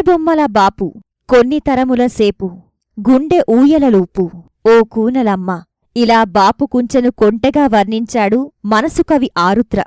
బొమ్మల బాపు కొన్ని తరముల సేపు గుండె ఊయలలూపు ఓ కూనలమ్మ ఇలా బాపు కుంచెను కొంటెగా వర్ణించాడు మనసు కవి ఆరుద్ర.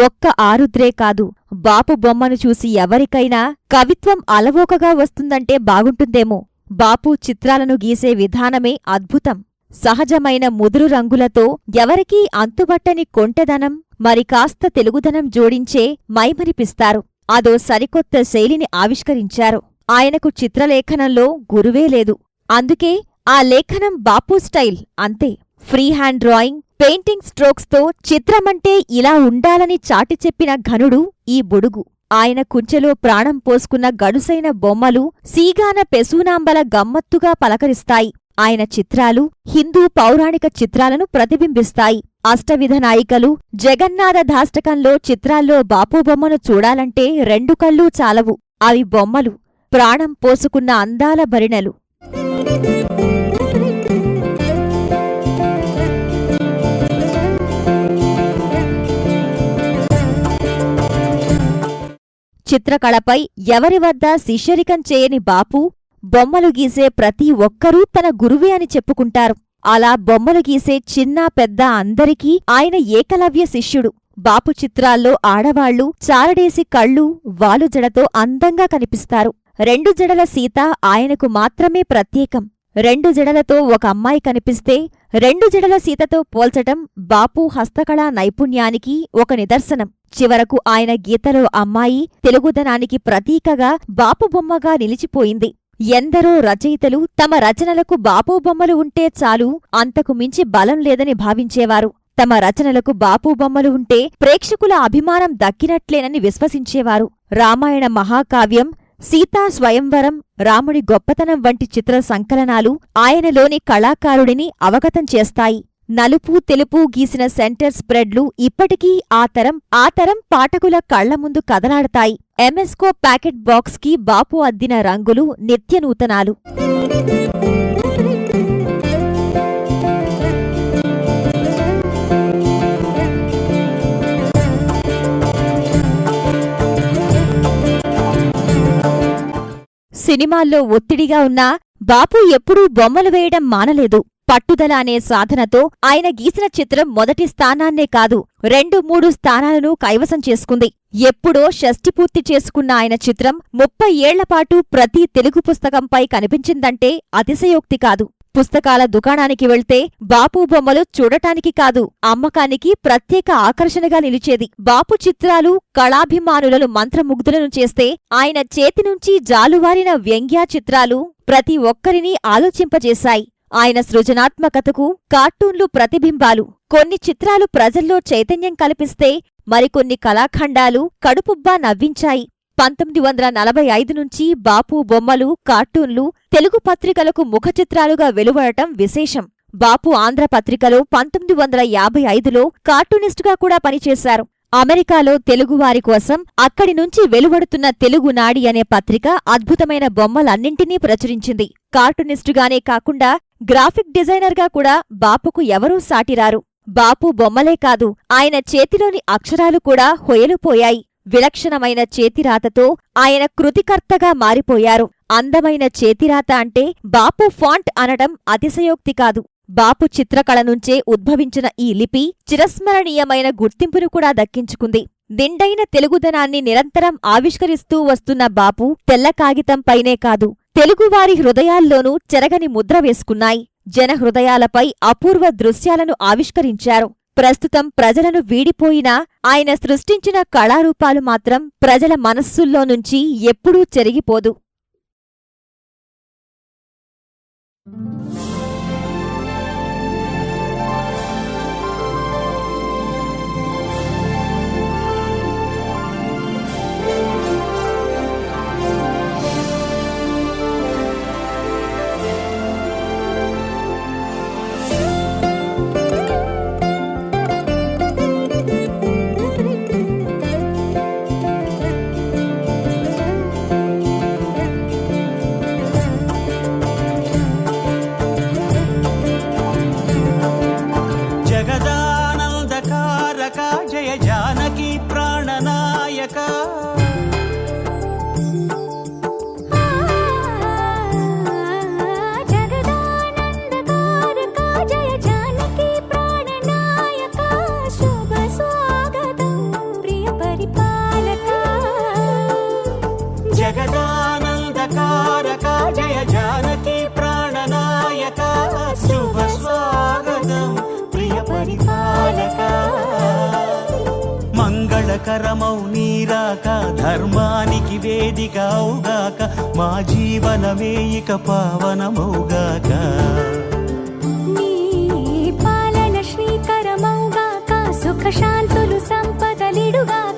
ఒక్క ఆరుద్రే కాదు, బాపు బొమ్మను చూసి ఎవరికైనా కవిత్వం అలవోకగా వస్తుందంటే బాగుంటుందేమో. బాపు చిత్రాలను గీసే విధానమే అద్భుతం. సహజమైన ముదురు రంగులతో ఎవరికీ అంతుబట్టని కొంటెదనం, మరి కాస్త తెలుగుదనం జోడించే మైమరిపిస్తారు. అదో సరికొత్త శైలిని ఆవిష్కరించారు. ఆయనకు చిత్రలేఖనంలో గురువే లేదు. అందుకే ఆ లేఖనం బాపు స్టైల్ అంతే. ఫ్రీ హ్యాండ్ డ్రాయింగ్, పెయింటింగ్ స్ట్రోక్స్తో చిత్రమంటే ఇలా ఉండాలని చాటి చెప్పిన ఘనుడు ఈ బుడుగు. ఆయన కుంచెలో ప్రాణం పోసుకున్న గడుసైన బొమ్మలు సీగాన పెసూనాంబల గమ్మత్తుగా పలకరిస్తాయి. ఆయన చిత్రాలు హిందూ పౌరాణిక చిత్రాలను ప్రతిబింబిస్తాయి. అష్టవిధ నాయికలు, జగన్నాథ ధాష్టకంలో చిత్రాల్లో బాపు బొమ్మను చూడాలంటే రెండు కళ్ళూ చాలవు. అవి బొమ్మలు, ప్రాణం పోసుకున్న అందాల భరిణెలు. చిత్రకళపై ఎవరి వద్ద శిష్యరికం చేయని బాపు బొమ్మలు గీసే ప్రతి ఒక్కరూ తన గురువే అని చెప్పుకుంటారు. అలా బొమ్మలు గీసే చిన్నా పెద్ద అందరికీ ఆయన ఏకలవ్య శిష్యుడు. బాపు చిత్రాల్లో ఆడవాళ్లు చారడేసి కళ్ళు, వాలుజడతో అందంగా కనిపిస్తారు. రెండు జడల సీత ఆయనకు మాత్రమే ప్రత్యేకం. రెండు జడలతో ఒక అమ్మాయి కనిపిస్తే రెండు జడల సీతతో పోల్చటం బాపు హస్తకళా నైపుణ్యానికి ఒక నిదర్శనం. చివరకు ఆయన గీతలో అమ్మాయి తెలుగుదనానికి ప్రతీకగా బాపు బొమ్మగా నిలిచిపోయింది. ఎందరో రచయితలు తమ రచనలకు బాపు బొమ్మలు ఉంటే చాలు, అంతకు మించి బలం లేదని భావించేవారు. తమ రచనలకు బాపు బొమ్మలు ఉంటే ప్రేక్షకుల అభిమానం దక్కినట్లేనని విశ్వసించేవారు. రామాయణ మహాకావ్యం, సీతా స్వయంవరం, రాముడి గొప్పతనం వంటి చిత్ర సంకలనాలు ఆయనలోని కళాకారుడిని అవగతం చేస్తాయి. నలుపు తెలుపు గీసిన సెంటర్ స్ప్రెడ్లు ఇప్పటికీ ఆ తరం పాఠకుల కళ్ల ముందు కదలాడతాయి. ఎంఎస్కో ప్యాకెట్ బాక్స్ కి బాపు అద్దిన రంగులు నిత్యనూతనాలు. సినిమాల్లో ఒత్తిడిగా ఉన్నా బాపు ఎప్పుడూ బొమ్మలు వేయడం మానలేదు. పట్టుదల అనే సాధనతో ఆయన గీసిన చిత్రం మొదటి స్థానాన్నే కాదు, 2-3 స్థానాలను కైవసం చేసుకుంది. ఎప్పుడో షష్ఠి పూర్తి చేసుకున్న ఆయన చిత్రం 30 ఏళ్లపాటు ప్రతి తెలుగు పుస్తకంపై కనిపించిందంటే అతిశయోక్తి కాదు. పుస్తకాల దుకాణానికి వెళ్తే బాపు బొమ్మలు చూడటానికి కాదు, అమ్మకానికి ప్రత్యేక ఆకర్షణగా నిలిచేది. బాపు చిత్రాలు కళాభిమానులను మంత్రముగ్ధులను చేస్తే ఆయన చేతినుంచి జాలువారిన వ్యంగ్యా చిత్రాలు ప్రతి ఒక్కరినీ ఆలోచింపజేశాయి. ఆయన సృజనాత్మకతకు కార్టూన్లు ప్రతిబింబాలు. కొన్ని చిత్రాలు ప్రజల్లో చైతన్యం కల్పిస్తే మరికొన్ని కళాఖండాలు కడుపుబ్బా నవ్వించాయి. 1945 నుంచి బాపు బొమ్మలు, కార్టూన్లు తెలుగు పత్రికలకు ముఖచిత్రాలుగా వెలువడటం విశేషం. బాపు ఆంధ్రపత్రికలో 1955లో కార్టూనిస్టుగా కూడా పనిచేశారు. అమెరికాలో తెలుగువారి కోసం అక్కడి నుంచి వెలువడుతున్న తెలుగునాడి అనే పత్రిక అద్భుతమైన బొమ్మలన్నింటినీ ప్రచురించింది. కార్టూనిస్టుగానే కాకుండా గ్రాఫిక్ డిజైనర్గా కూడా బాపుకు ఎవరూ సాటిరారు. బాపు బొమ్మలే కాదు, ఆయన చేతిలోని అక్షరాలు కూడా హొయలుపోయాయి. విలక్షణమైన చేతిరాతతో ఆయన కృతికర్తగా మారిపోయారు. అందమైన చేతిరాత అంటే బాపు ఫాంట్ అనడం అతిశయోక్తి కాదు. బాపు చిత్రకళ నుంచే ఉద్భవించిన ఈ లిపి చిరస్మరణీయమైన గుర్తింపును కూడా దక్కించుకుంది. దిండైన తెలుగుదనాన్ని నిరంతరం ఆవిష్కరిస్తూ వస్తున్న బాపు తెల్ల కాగితంపైనే కాదు, తెలుగువారి హృదయాల్లోనూ చెరగని ముద్ర వేసుకున్నాయి. జన హృదయాలపై అపూర్వ దృశ్యాలను ఆవిష్కరించారు. ప్రస్తుతం ప్రజలను వీడిపోయినా ఆయన సృష్టించిన కళారూపాలు మాత్రం ప్రజల మనస్సుల్లో నుంచి ఎప్పుడూ చెరిగిపోదు. పరిపాలక మంగళకరమౌ నీరాక ధర్మానికి వేదిక అవుగాక మా జీవనమే ఇక పావనమౌగాక నీ పాలన శ్రీకరమౌగాక సుఖ శాంతులు సంపదలిడుగాక